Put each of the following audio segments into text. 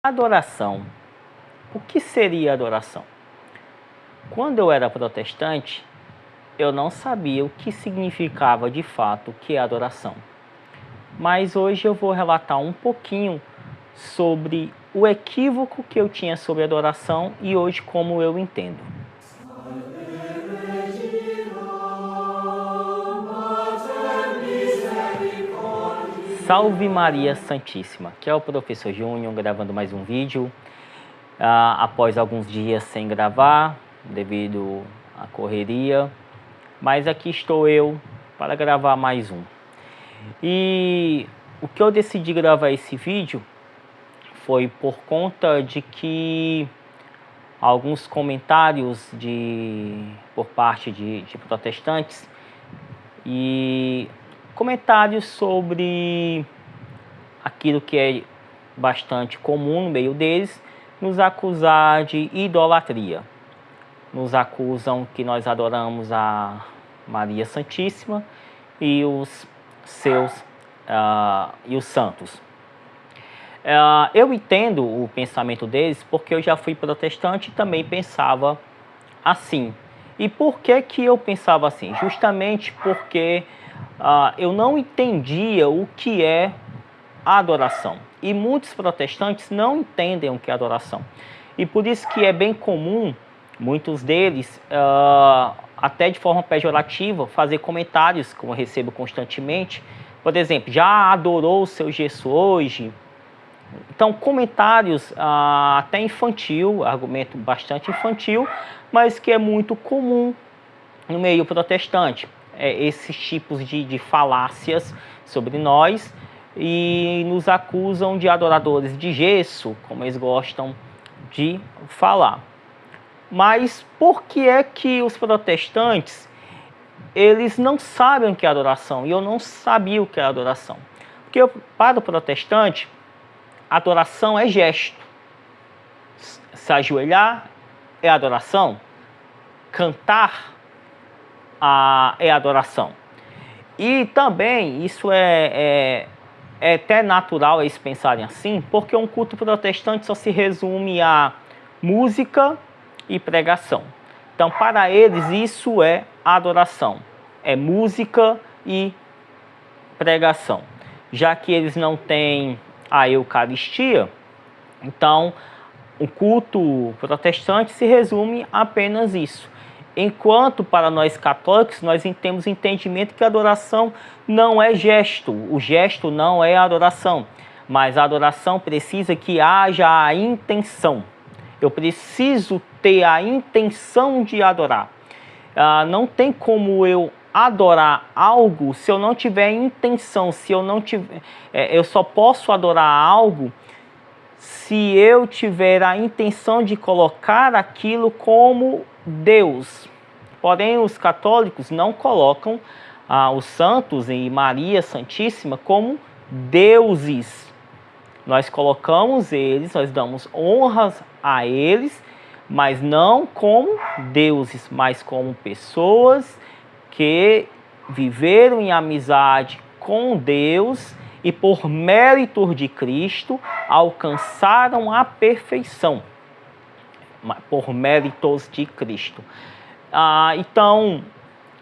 Adoração. O que seria adoração? Quando eu era protestante, eu não sabia o que significava de fato o que é adoração. Mas hoje eu vou relatar um pouquinho sobre o equívoco que eu tinha sobre adoração e hoje como eu entendo. Salve Maria Santíssima, que é o professor Júnior gravando mais um vídeo após alguns dias sem gravar devido à correria, mas aqui estou eu para gravar mais um. E o que eu decidi gravar esse vídeo foi por conta de que alguns comentários por parte de protestantes e comentários sobre aquilo que é bastante comum no meio deles, nos acusar de idolatria. Nos acusam que nós adoramos a Maria Santíssima e os santos. Eu entendo o pensamento deles porque eu já fui protestante e também pensava assim. E por que que eu pensava assim? Justamente porque eu não entendia o que é adoração. E muitos protestantes não entendem o que é adoração. E por isso que é bem comum, muitos deles, até de forma pejorativa, fazer comentários, como eu recebo constantemente. Por exemplo, já adorou o seu gesso hoje? Então, comentários até infantil, argumento bastante infantil, mas que é muito comum no meio protestante. Esses tipos de falácias sobre nós e nos acusam de adoradores de gesso, como eles gostam de falar. Mas por que é que os protestantes, eles não sabem o que é adoração? E eu não sabia o que é adoração. Porque para o protestante, adoração é gesto. Se ajoelhar é adoração. Cantar é adoração. E também isso é até natural eles pensarem assim, porque um culto protestante só se resume a música e pregação. Então, para eles, isso é adoração. É música e pregação. Já que eles não têm a Eucaristia, então o culto protestante se resume a apenas isso. Enquanto para nós católicos, nós temos entendimento que a adoração não é gesto. O gesto não é adoração. Mas a adoração precisa que haja a intenção. Eu preciso ter a intenção de adorar. Não tem como eu adorar algo se eu não tiver intenção. Se eu não tiver, eu só posso adorar algo se eu tiver a intenção de colocar aquilo como Deus. Porém, os católicos não colocam os santos e Maria Santíssima como deuses. Nós colocamos eles, nós damos honras a eles, mas não como deuses, mas como pessoas que viveram em amizade com Deus e por méritos de Cristo alcançaram a perfeição, por méritos de Cristo. Então,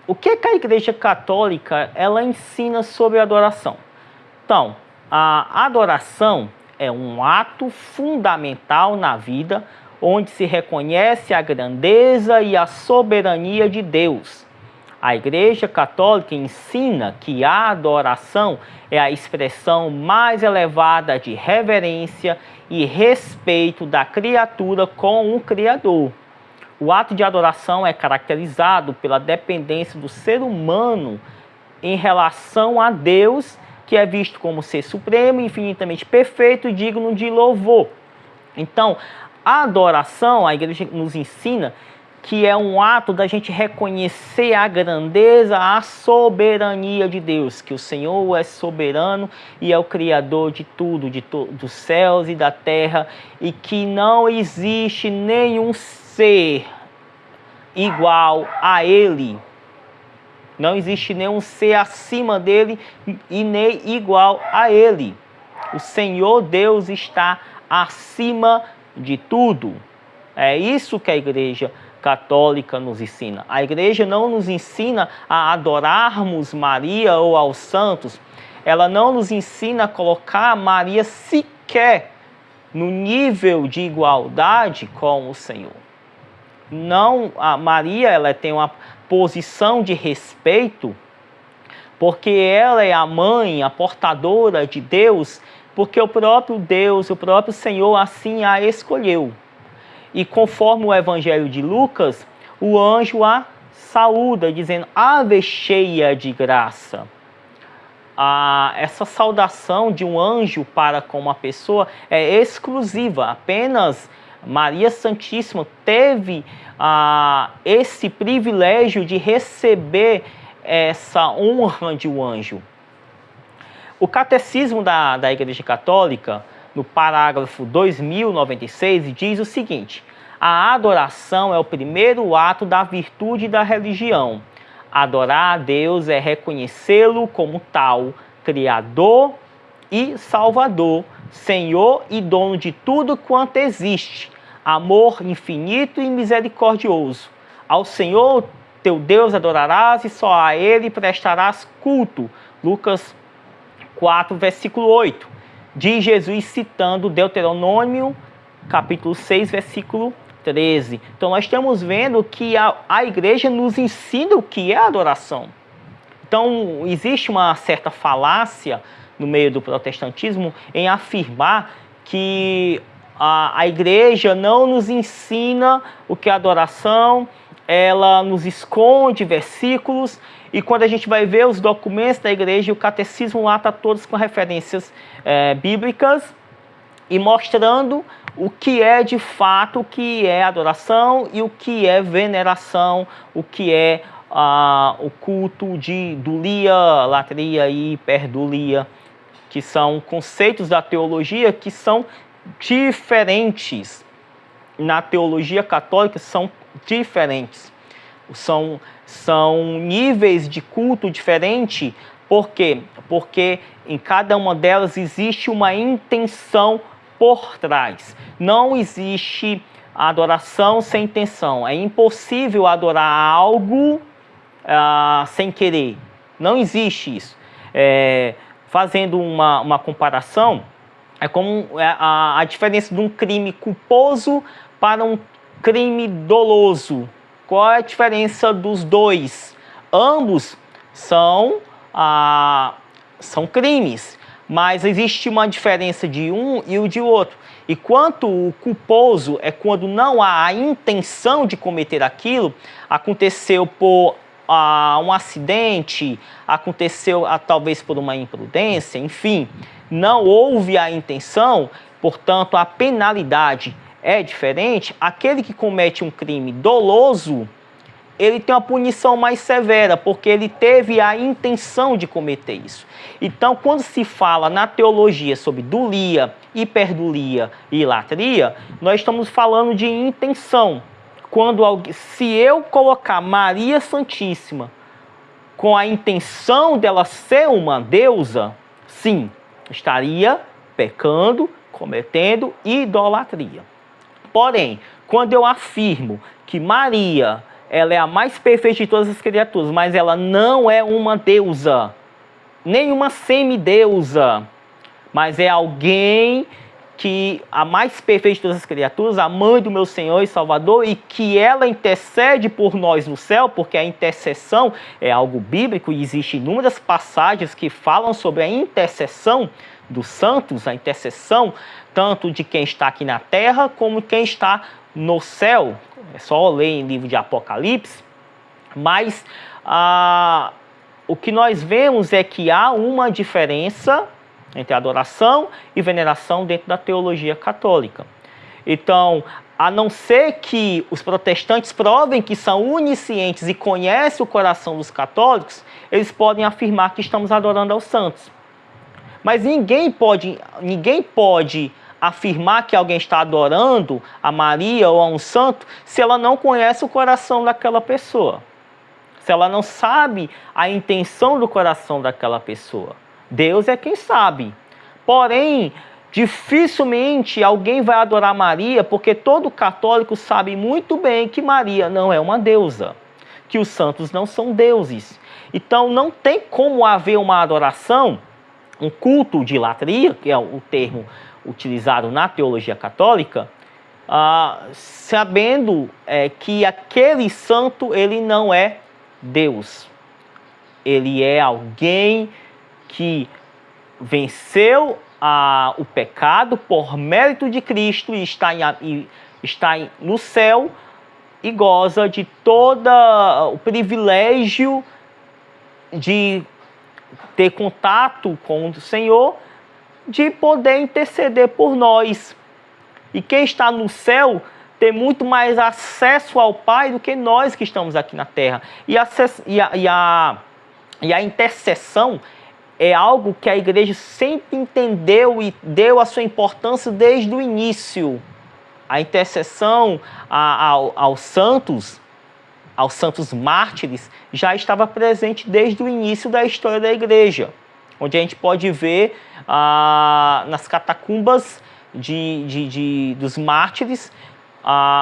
o que a Igreja Católica ela ensina sobre adoração? Então, a adoração é um ato fundamental na vida onde se reconhece a grandeza e a soberania de Deus. A Igreja Católica ensina que a adoração é a expressão mais elevada de reverência e respeito da criatura com o Criador. O ato de adoração é caracterizado pela dependência do ser humano em relação a Deus, que é visto como ser supremo, infinitamente perfeito e digno de louvor. Então, a adoração, a Igreja nos ensina que é um ato da gente reconhecer a grandeza, a soberania de Deus, que o Senhor é soberano e é o Criador de tudo, dos céus e da terra, e que não existe nenhum ser igual a Ele. Não existe nenhum ser acima dele e nem igual a Ele. O Senhor Deus está acima de tudo. É isso que a Igreja Católica nos ensina. A Igreja não nos ensina a adorarmos Maria ou aos santos. Ela não nos ensina a colocar Maria sequer no nível de igualdade com o Senhor. Não, a Maria ela tem uma posição de respeito, porque ela é a mãe, a portadora de Deus, porque o próprio Deus, o próprio Senhor assim a escolheu. E conforme o Evangelho de Lucas, o anjo a saúda, dizendo, Ave cheia de graça. Essa saudação de um anjo para com uma pessoa é exclusiva. Apenas Maria Santíssima teve esse privilégio de receber essa honra de um anjo. O Catecismo da Igreja Católica, no parágrafo 2096, diz o seguinte: a adoração é o primeiro ato da virtude da religião. Adorar a Deus é reconhecê-lo como tal, Criador e Salvador, Senhor e dono de tudo quanto existe, amor infinito e misericordioso. Ao Senhor teu Deus adorarás e só a Ele prestarás culto. Lucas 4, versículo 8. Diz Jesus citando Deuteronômio, capítulo 6, versículo 13. Então nós estamos vendo que a igreja nos ensina o que é adoração. Então existe uma certa falácia no meio do protestantismo em afirmar que a igreja não nos ensina o que é adoração, ela nos esconde versículos, e quando a gente vai ver os documentos da igreja, o catecismo lá está todos com referências bíblicas e mostrando o que é de fato, o que é adoração e o que é veneração, o que é o culto de dulia, latria e hiperdulia, que são conceitos da teologia que são diferentes. Na teologia católica são diferentes. São níveis de culto diferentes. Por quê? Porque em cada uma delas existe uma intenção por trás. Não existe adoração sem intenção. É impossível adorar algo sem querer. Não existe isso. Fazendo uma comparação, é como a diferença de um crime culposo para um crime doloso. Qual é a diferença dos dois? Ambos são crimes, mas existe uma diferença de um e o de outro. Enquanto o culposo é quando não há a intenção de cometer aquilo, aconteceu por um acidente, aconteceu talvez por uma imprudência, enfim, não houve a intenção, portanto a penalidade é diferente. Aquele que comete um crime doloso, ele tem uma punição mais severa, porque ele teve a intenção de cometer isso. Então, quando se fala na teologia sobre dulia, hiperdulia e latria, nós estamos falando de intenção. Se eu colocar Maria Santíssima com a intenção dela ser uma deusa, sim, estaria pecando, cometendo idolatria. Porém, quando eu afirmo que Maria, ela é a mais perfeita de todas as criaturas, mas ela não é uma deusa, nem uma semideusa, mas é alguém que a mais perfeita de todas as criaturas, a mãe do meu Senhor e Salvador, e que ela intercede por nós no céu, porque a intercessão é algo bíblico e existem inúmeras passagens que falam sobre a intercessão dos santos, a intercessão tanto de quem está aqui na terra como quem está no céu. É só ler em livro de Apocalipse. Mas o que nós vemos é que há uma diferença entre adoração e veneração dentro da teologia católica. Então, a não ser que os protestantes provem que são oniscientes e conhecem o coração dos católicos, eles podem afirmar que estamos adorando aos santos. Mas ninguém pode afirmar que alguém está adorando a Maria ou a um santo se ela não conhece o coração daquela pessoa. Se ela não sabe a intenção do coração daquela pessoa. Deus é quem sabe. Porém, Dificilmente alguém vai adorar Maria, porque todo católico sabe muito bem que Maria não é uma deusa, que os santos não são deuses. Então não tem como haver uma adoração, um culto de idolatria, que é o termo utilizado na teologia católica, sabendo que aquele santo ele não é Deus. Ele é alguém que venceu o pecado por mérito de Cristo e está no céu e goza de todo o privilégio de ter contato com o Senhor, de poder interceder por nós. E quem está no céu tem muito mais acesso ao Pai do que nós que estamos aqui na terra. E a intercessão é algo que a igreja sempre entendeu e deu a sua importância desde o início. A intercessão aos santos mártires, já estava presente desde o início da história da igreja, onde a gente pode ver nas catacumbas dos mártires,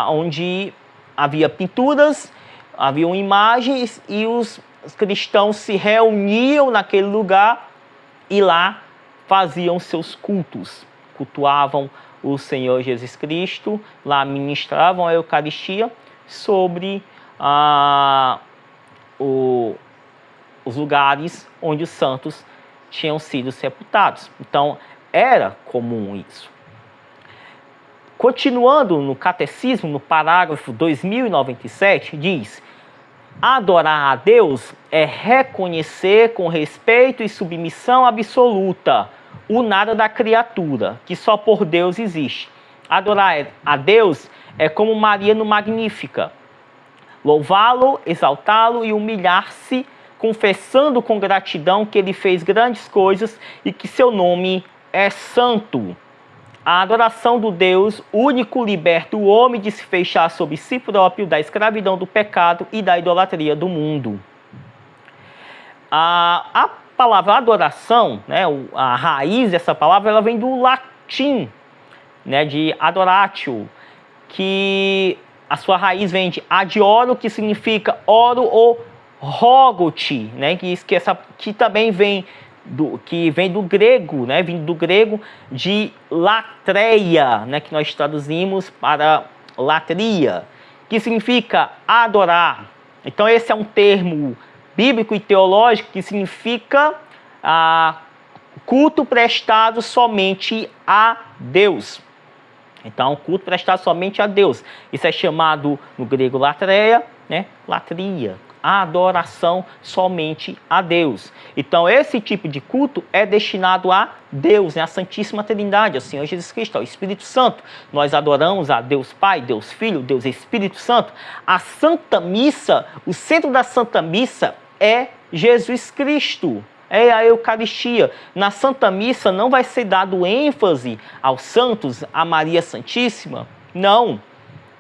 onde havia pinturas, haviam imagens e os cristãos se reuniam naquele lugar e lá faziam seus cultos, cultuavam o Senhor Jesus Cristo, lá ministravam a Eucaristia sobre os lugares onde os santos tinham sido sepultados. Então, era comum isso. Continuando no Catecismo, no parágrafo 2097, diz: adorar a Deus é reconhecer com respeito e submissão absoluta o nada da criatura, que só por Deus existe. Adorar a Deus é como Maria no Magnífica, louvá-lo, exaltá-lo e humilhar-se, confessando com gratidão que ele fez grandes coisas e que seu nome é santo. A adoração do Deus único liberta o homem de se fechar sobre si próprio, da escravidão do pecado e da idolatria do mundo. A palavra adoração, né, a raiz dessa palavra, ela vem do latim, né, de adoratio, que a sua raiz vem de adioro, que significa oro ou rogo-te, né, que também vem do grego, né, vindo do grego de latreia, né, que nós traduzimos para latria, que significa adorar. Então esse é um termo bíblico e teológico que significa culto prestado somente a Deus. Então, culto prestado somente a Deus. Isso é chamado no grego latreia, né, latria. Adoração somente a Deus. Então, esse tipo de culto é destinado a Deus, né? A Santíssima Trindade, ao Senhor Jesus Cristo, ao Espírito Santo. Nós adoramos a Deus Pai, Deus Filho, Deus Espírito Santo. A Santa Missa, o centro da Santa Missa é Jesus Cristo, é a Eucaristia. Na Santa Missa não vai ser dado ênfase aos santos, a Maria Santíssima, não.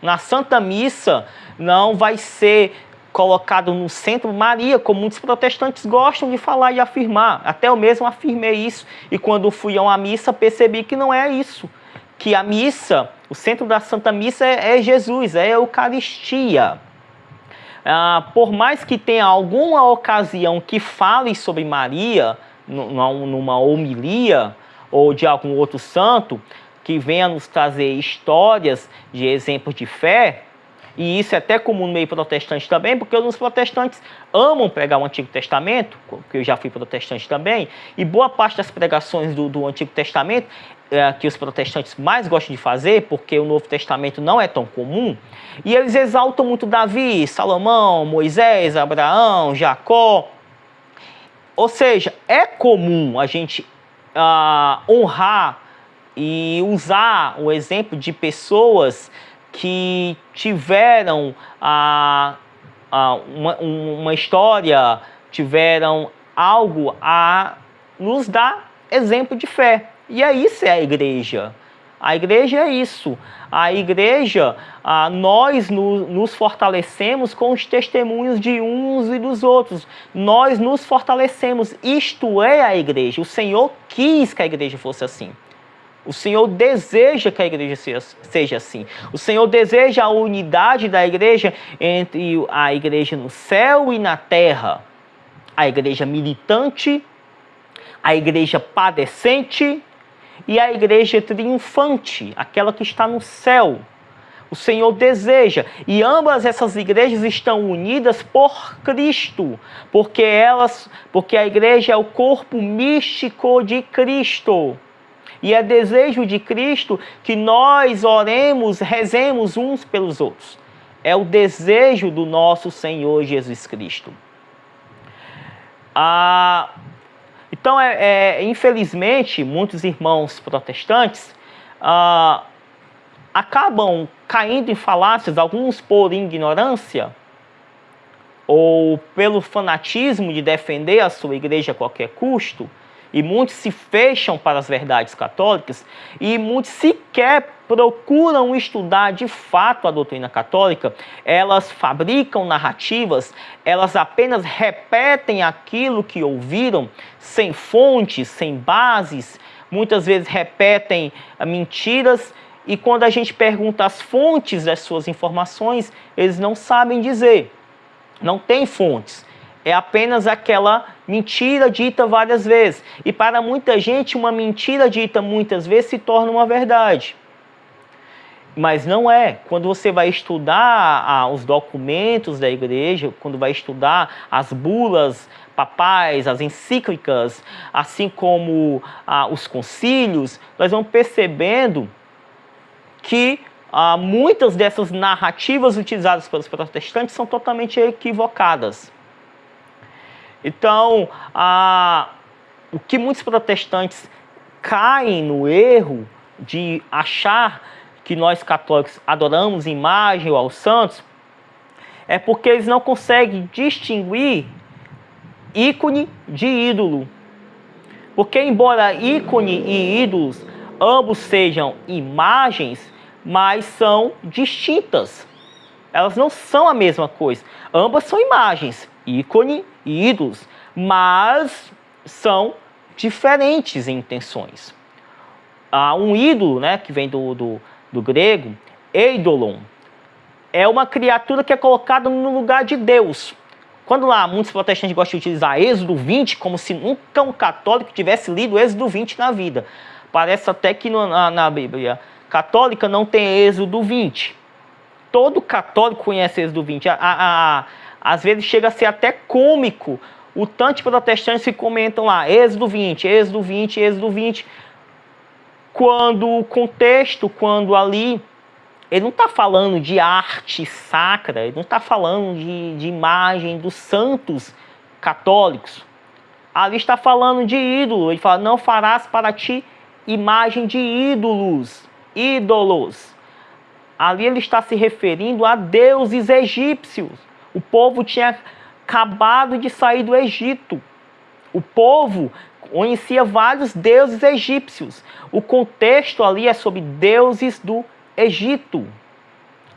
Na Santa Missa não vai ser colocado no centro Maria, como muitos protestantes gostam de falar e afirmar. Até eu mesmo afirmei isso, e quando fui a uma missa percebi que não é isso. Que a missa, o centro da Santa Missa é Jesus, é a Eucaristia. Por mais que tenha alguma ocasião que fale sobre Maria, numa homilia, ou de algum outro santo, que venha nos trazer histórias de exemplos de fé, e isso é até comum no meio protestante também, porque os protestantes amam pregar o Antigo Testamento, porque eu já fui protestante também, e boa parte das pregações do Antigo Testamento, que os protestantes mais gostam de fazer, porque o Novo Testamento não é tão comum, e eles exaltam muito Davi, Salomão, Moisés, Abraão, Jacó. Ou seja, é comum a gente honrar e usar o exemplo de pessoas que tiveram uma história, tiveram algo a nos dar exemplo de fé. E isso é a igreja. A igreja é isso. A igreja, nós nos fortalecemos com os testemunhos de uns e dos outros. Nós nos fortalecemos. Isto é a igreja. O Senhor quis que a igreja fosse assim. O Senhor deseja que a igreja seja assim. O Senhor deseja a unidade da igreja entre a igreja no céu e na terra. A igreja militante, a igreja padecente e a igreja triunfante, aquela que está no céu. O Senhor deseja, e ambas essas igrejas estão unidas por Cristo, porque a igreja é o corpo místico de Cristo. E é desejo de Cristo que nós oremos, rezemos uns pelos outros. É o desejo do nosso Senhor Jesus Cristo. Então, infelizmente, muitos irmãos protestantes acabam caindo em falácias, alguns por ignorância ou pelo fanatismo de defender a sua igreja a qualquer custo, e muitos se fecham para as verdades católicas, e muitos sequer procuram estudar de fato a doutrina católica. Elas fabricam narrativas, elas apenas repetem aquilo que ouviram, sem fontes, sem bases, muitas vezes repetem mentiras, e quando a gente pergunta as fontes das suas informações, eles não sabem dizer, não tem fontes. É apenas aquela mentira dita várias vezes. E para muita gente, uma mentira dita muitas vezes se torna uma verdade. Mas não é. Quando você vai estudar os documentos da igreja, quando vai estudar as bulas papais, as encíclicas, assim como os concílios, nós vamos percebendo que muitas dessas narrativas utilizadas pelos protestantes são totalmente equivocadas. Então, o que muitos protestantes caem no erro de achar que nós católicos adoramos imagem ou aos santos, é porque eles não conseguem distinguir ícone de ídolo. Porque embora ícone e ídolos ambos sejam imagens, mas são distintas. Elas não são a mesma coisa. Ambas são imagens, ícone e ídolos, mas são diferentes em intenções. Um ídolo, né, que vem do grego, eidolon, é uma criatura que é colocada no lugar de Deus. Quando lá muitos protestantes gostam de utilizar Êxodo 20, como se nunca um católico tivesse lido Êxodo 20 na vida. Parece até que na Bíblia católica não tem Êxodo 20. Todo católico conhece Êxodo 20. Às vezes chega a ser até cômico o tanto de protestantes que comentam lá Êxodo 20, Êxodo 20, Êxodo 20. Quando o contexto, quando ali, ele não está falando de arte sacra, ele não está falando de imagem dos santos católicos. Ali está falando de ídolo. Ele fala, não farás para ti imagem de ídolos. Ali ele está se referindo a deuses egípcios. O povo tinha acabado de sair do Egito. O povo conhecia vários deuses egípcios. O contexto ali é sobre deuses do Egito.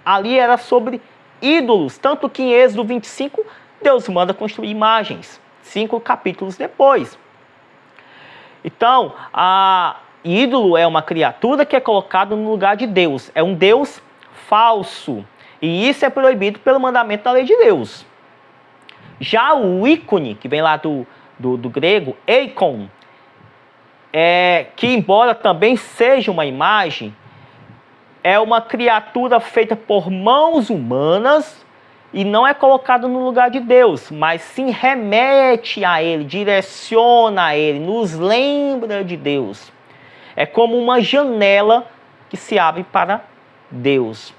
Ali era sobre ídolos. Tanto que em Êxodo 25, Deus manda construir imagens. 5 capítulos depois. Então, ídolo é uma criatura que é colocada no lugar de Deus. É um Deus falso. E isso é proibido pelo mandamento da lei de Deus. Já o ícone, que vem lá do grego, eikon, que embora também seja uma imagem, é uma criatura feita por mãos humanas e não é colocado no lugar de Deus, mas sim remete a Ele, direciona a Ele, nos lembra de Deus. É como uma janela que se abre para Deus.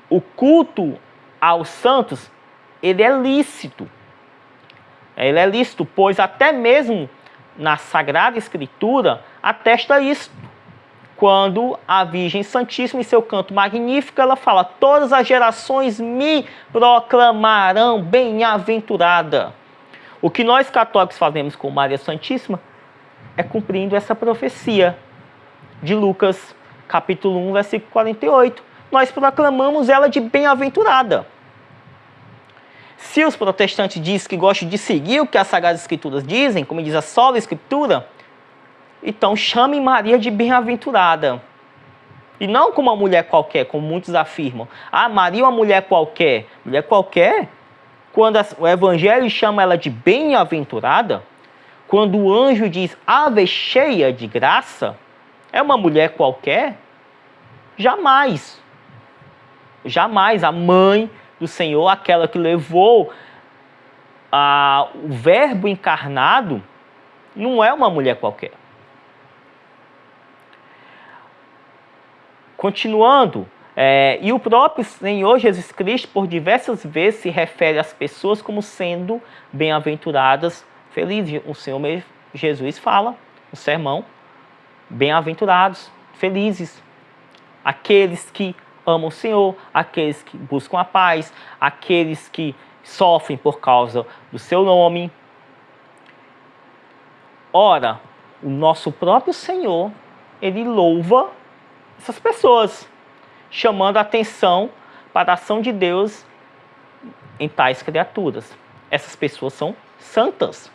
O culto aos santos, ele é lícito. Ele é lícito, pois até mesmo na Sagrada Escritura atesta isso. Quando a Virgem Santíssima, em seu canto magnífico, ela fala, todas as gerações me proclamarão bem-aventurada. O que nós católicos fazemos com Maria Santíssima é cumprindo essa profecia de Lucas, capítulo 1, versículo 48. Nós proclamamos ela de bem-aventurada. Se os protestantes dizem que gostam de seguir o que as Sagradas Escrituras dizem, como diz a sola Escritura, Então chame Maria de bem-aventurada. E não como uma mulher qualquer, como muitos afirmam. Ah, Maria é uma mulher qualquer. Mulher qualquer? Quando o Evangelho chama ela de bem-aventurada, quando o anjo diz ave cheia de graça, é uma mulher qualquer? Jamais. Jamais. A mãe do Senhor, aquela que levou o Verbo encarnado, não é uma mulher qualquer. Continuando, e o próprio Senhor Jesus Cristo, por diversas vezes, se refere às pessoas como sendo bem-aventuradas, felizes. O Senhor mesmo, Jesus fala no sermão, bem-aventurados, felizes. Aqueles que amam o Senhor, aqueles que buscam a paz, aqueles que sofrem por causa do seu nome. Ora, o nosso próprio Senhor, ele louva essas pessoas, chamando a atenção para a ação de Deus em tais criaturas. Essas pessoas são santas.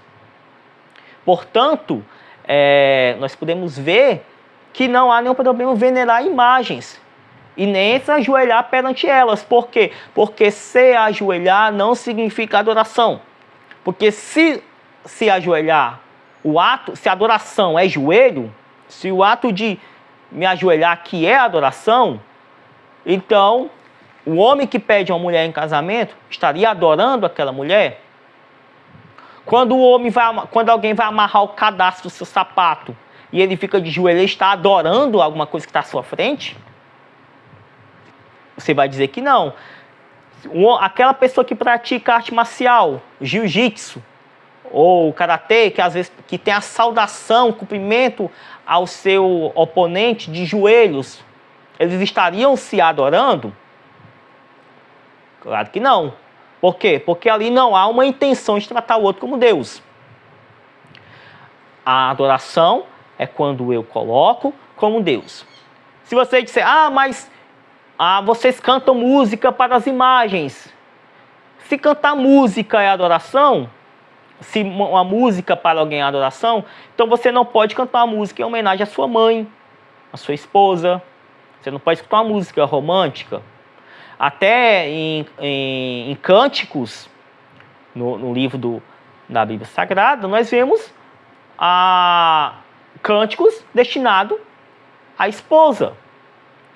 Portanto, nós podemos ver que não há nenhum problema venerar imagens e nem se ajoelhar perante elas. Por quê? Porque se ajoelhar não significa adoração. Porque se ajoelhar, se a adoração é joelho, se o ato de me ajoelhar que é adoração, então o homem que pede uma mulher em casamento estaria adorando aquela mulher? Quando alguém vai amarrar o cadastro do seu sapato e ele fica de joelho, ele está adorando alguma coisa que está à sua frente? Você vai dizer que não. Aquela pessoa que pratica arte marcial, jiu-jitsu ou karatê, que às vezes que tem a saudação, o cumprimento ao seu oponente de joelhos, eles estariam se adorando? Claro que não. Por quê? Porque ali não há uma intenção de tratar o outro como Deus. A adoração é quando eu coloco como Deus. Se você disser, mas vocês cantam música para as imagens. Se cantar música é adoração, se uma música para alguém é adoração, então você não pode cantar uma música em homenagem à sua mãe, à sua esposa. Você não pode escutar uma música romântica. Até em Cânticos, no livro da Bíblia Sagrada, nós vemos cânticos destinados à esposa.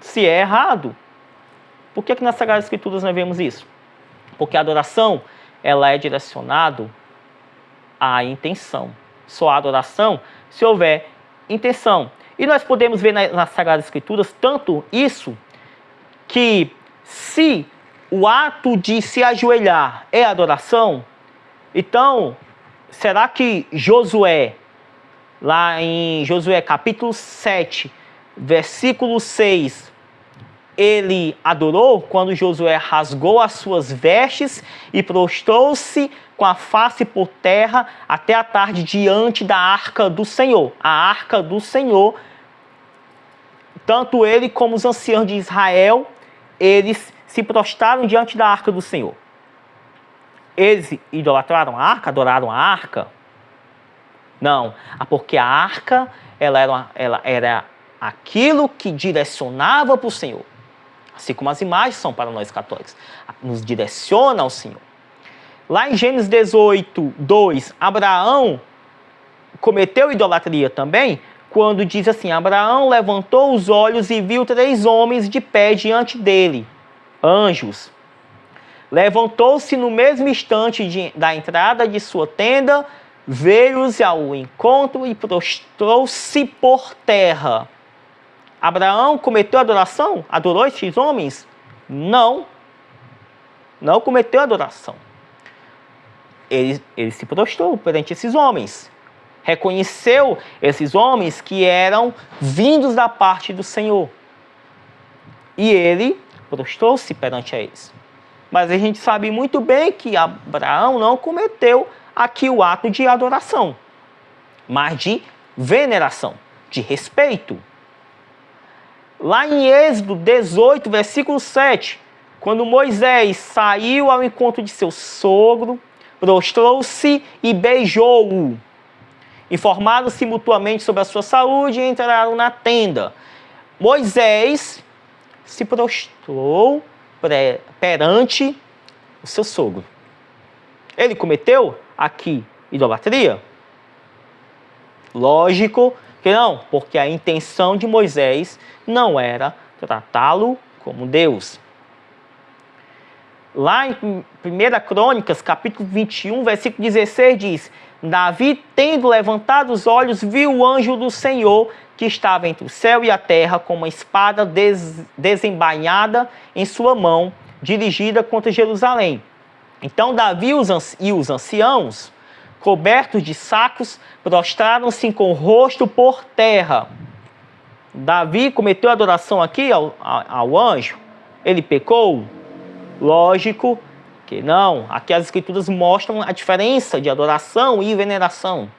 Se é errado. Por que nas Sagradas Escrituras nós vemos isso? Porque a adoração, ela é direcionada à intenção. Só há adoração se houver intenção. E nós podemos ver nas Sagradas Escrituras tanto isso, que se o ato de se ajoelhar é adoração, então, será que Josué, lá em Josué capítulo 7, versículo 6, ele adorou quando Josué rasgou as suas vestes e prostrou-se com a face por terra até a tarde diante da arca do Senhor. A arca do Senhor, tanto ele como os anciãos de Israel, eles se prostraram diante da arca do Senhor. Eles idolatraram a arca? Adoraram a arca? Não, porque a arca ela era aquilo que direcionava para o Senhor. Assim como as imagens são para nós católicos. Nos direciona ao Senhor. Lá em Gênesis 18, 2, Abraão cometeu idolatria também, quando diz assim, Abraão levantou os olhos e viu 3 homens de pé diante dele, anjos. Levantou-se no mesmo instante da entrada de sua tenda, veio-lhes ao encontro e prostrou-se por terra. Abraão cometeu adoração? Adorou esses homens? Não. Não cometeu adoração. Ele se prostrou perante esses homens. Reconheceu esses homens que eram vindos da parte do Senhor. E ele prostrou-se perante eles. Mas a gente sabe muito bem que Abraão não cometeu aqui o ato de adoração, mas de veneração, de respeito. Lá em Êxodo 18, versículo 7, quando Moisés saiu ao encontro de seu sogro, prostrou-se e beijou-o. Informaram-se mutuamente sobre a sua saúde e entraram na tenda. Moisés se prostrou perante o seu sogro. Ele cometeu aqui idolatria? Lógico que não, porque a intenção de Moisés não era tratá-lo como Deus. Lá em 1 Crônicas, capítulo 21, versículo 16, diz: Davi, tendo levantado os olhos, viu o anjo do Senhor que estava entre o céu e a terra com uma espada desembainhada em sua mão, dirigida contra Jerusalém. Então Davi e os anciãos, cobertos de sacos, prostraram-se com o rosto por terra. Davi cometeu adoração aqui ao anjo? Ele pecou? Lógico que não. Aqui as escrituras mostram a diferença de adoração e veneração.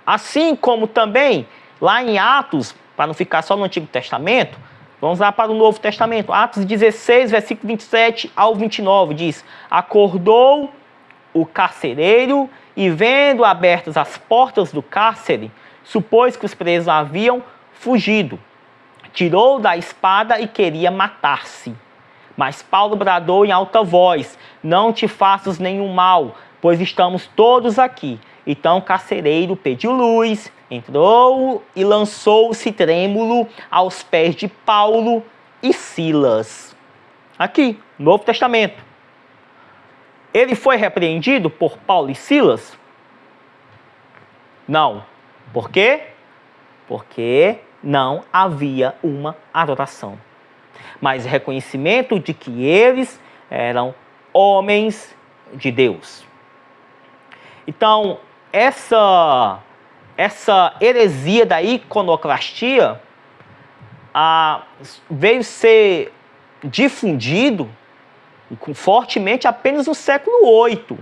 Assim como também, lá em Atos, para não ficar só no Antigo Testamento, vamos lá para o Novo Testamento. Atos 16, versículo 27 ao 29, diz: Acordou o carcereiro e, vendo abertas as portas do cárcere, supôs que os presos haviam fugido. Tirou da espada e queria matar-se. Mas Paulo bradou em alta voz: Não te faças nenhum mal, pois estamos todos aqui. Então o carcereiro pediu luz, entrou e lançou-se trêmulo aos pés de Paulo e Silas. Aqui, Novo Testamento. Ele foi repreendido por Paulo e Silas? Não. Por quê? Porque não havia uma adoração, mas reconhecimento de que eles eram homens de Deus. Então, essa heresia da iconoclastia veio ser difundido fortemente apenas no século VIII.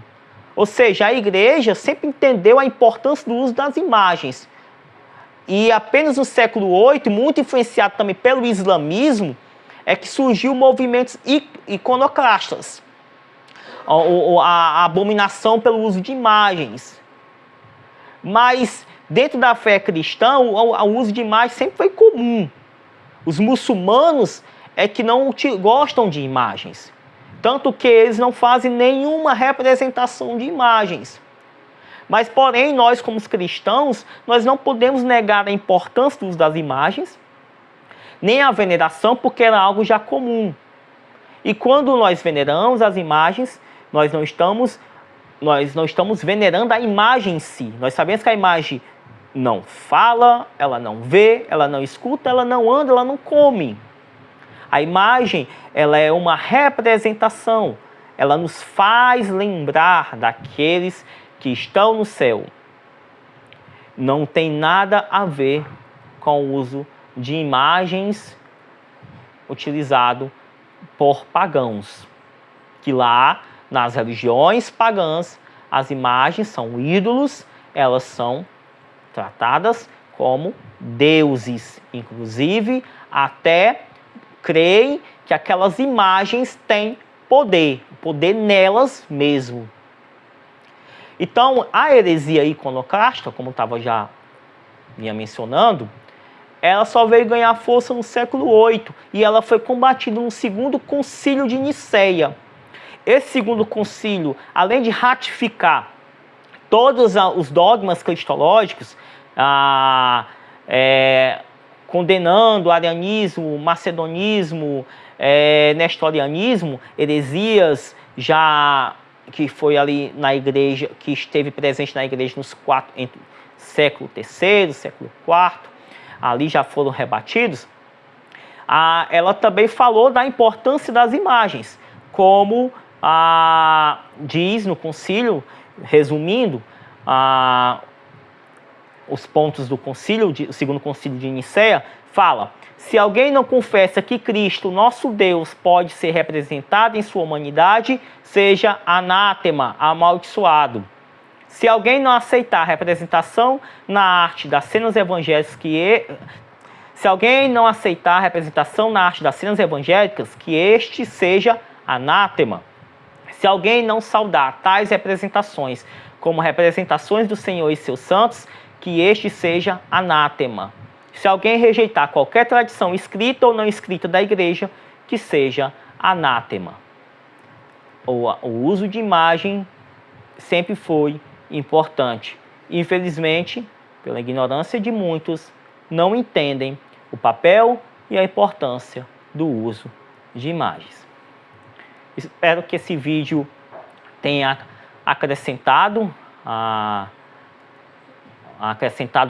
Ou seja, a igreja sempre entendeu a importância do uso das imagens. E apenas no século VIII, muito influenciado também pelo islamismo, é que surgiu movimentos iconoclastas. A abominação pelo uso de imagens. Mas dentro da fé cristã, o uso de imagens sempre foi comum. Os muçulmanos é que não gostam de imagens. Tanto que eles não fazem nenhuma representação de imagens. Mas, porém, nós como cristãos, nós não podemos negar a importância do uso das imagens, nem a veneração, porque era algo já comum. E quando nós veneramos as imagens, nós não estamos venerando a imagem em si. Nós sabemos que a imagem não fala, ela não vê, ela não escuta, ela não anda, ela não come. A imagem, ela é uma representação. Ela nos faz lembrar daqueles que estão no céu. Não tem nada a ver com o uso de imagens utilizado por pagãos. Que lá, nas religiões pagãs, as imagens são ídolos, elas são tratadas como deuses. Inclusive, até creem que aquelas imagens têm poder nelas mesmo. Então, a heresia iconoclasta, como estava já mencionando, ela só veio ganhar força no século VIII e ela foi combatida no segundo concílio de Nicéia. Esse segundo concílio, além de ratificar todos os dogmas cristológicos, condenando o arianismo, macedonismo, nestorianismo, heresias já que foi ali na igreja, que esteve presente na igreja entre século III, século IV, ali já foram rebatidos. Ela também falou da importância das imagens, como diz no concílio, resumindo, os pontos do concílio, o segundo concílio de Nicéia, fala: se alguém não confessa que Cristo, nosso Deus, pode ser representado em sua humanidade, seja anátema, amaldiçoado. Se alguém não aceitar a representação na arte das cenas evangélicas que este seja anátema. Se alguém não saudar tais representações como representações do Senhor e seus santos, que este seja anátema. Se alguém rejeitar qualquer tradição escrita ou não escrita da igreja, que seja anátema. O uso de imagem sempre foi importante. Infelizmente, pela ignorância de muitos, não entendem o papel e a importância do uso de imagens. Espero que esse vídeo tenha acrescentado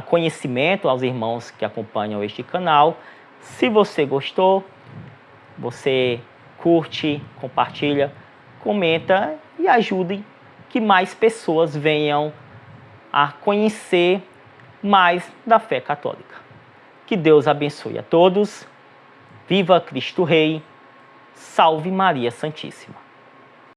conhecimento aos irmãos que acompanham este canal. Se você gostou, você curte, compartilha, comenta e ajude que mais pessoas venham a conhecer mais da fé católica. Que Deus abençoe a todos. Viva Cristo Rei. Salve Maria Santíssima.